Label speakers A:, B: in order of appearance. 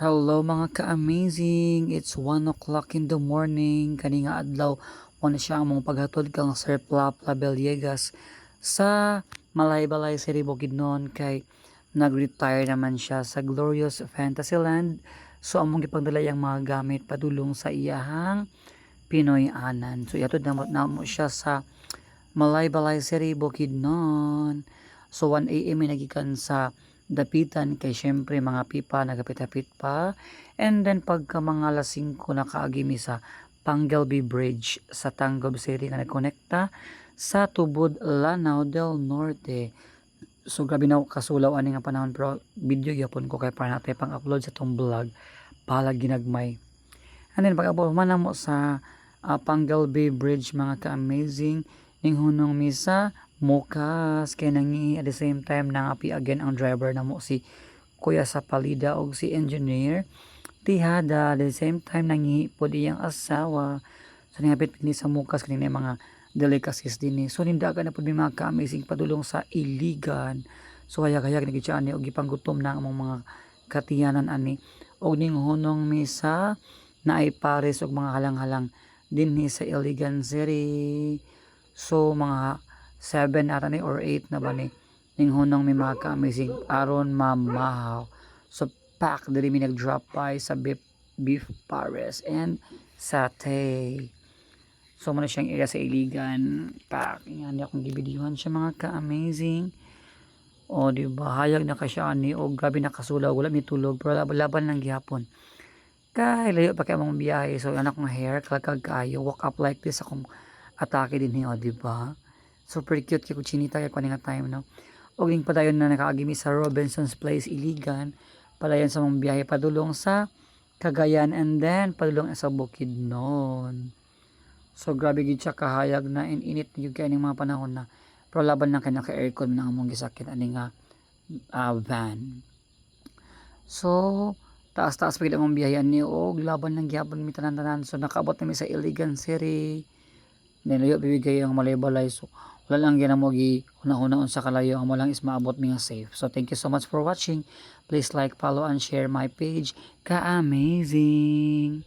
A: Hello mga ka-amazing! It's 1 o'clock in the morning. Kaninga adlaw, wala siya among paghatod kang Sir Plapla Beliegas sa Malay-Balay City Bukidnon kay nag-retire naman siya sa Glorious Fantasyland. So among gipagdala yang mga gamit padulong sa iyahang Pinoy Anan. So iatod na mo siya sa Malay-Balay City Bukidnon. So 1 AM ay nagikan sa dapitan kay syempre mga pipa nagapit-apit pa, and then pagka mga alas 5 nakaagimi sa Pangelby Bridge sa Tangob City nga nagkonekta sa tubod Lanao del Norte. So grabe na kasulaw ani nga panahon, pero video yapon ko kay para natin pang-upload sa tong vlog palag ginagmay. And then pag-abot man mo sa Pangelby Bridge mga ka-amazing, ning hunong misa mukas kay nangi at the same time nangapi again ang driver na mo si Kuya Sapalida og si engineer Tihada. At the same time nangi pod iyang asawa sa ningapit ni sa mukas kani mga delicacies dinhi. So nindagan na pod mi mga ka-amazing padulong sa Iligan. So hayag-hayag ni ani og gipanggutom na among mga katiyanan ani, og ning hunong misa na ay pares og mga halang-halang dinhi sa Iligan City. So mga 7 ata ni or 8 na ba ni ning hunong may mga ka-amazing aron mamahaw. So pack diri mi nag-drop by sa beef pares and satay. So muna siyang area sa Iligan. Pack yan akong gibidyohan siya mga ka-amazing. O di ba hayag na ka siya ani og gabi nakasulaw wala mi tulog pero laban lang gihapon. Kay layo pa kay among biyahe, so anak kong hair kalkag kayo walk up like this akong atake din niyo, di ba? Super cute kay kuchinita kay kuning time no. Og ning padayon na nakaagimi sa Robinson's Place Iligan, padayon sa mong biyahe padulong sa Cagayan and then padulong sa Bukidnon. So grabe gid siya kahayag na init gyud kay ning mga panahon na. Pero laban lang kay naka-aircon na among gisakit ani nga van. So taas-taas pa gid among biyahe ni og laban lang gyapon mi tanan-tanan. So nakaabot na mi sa Iligan City. Nilayo bibigay ang Malay-Balay. So wala lang gyud mo gi una-una sa kalayo, ang mo lang is maabot mi nga safe. So thank you so much for watching. Please like, follow and share my page. Ka-amazing.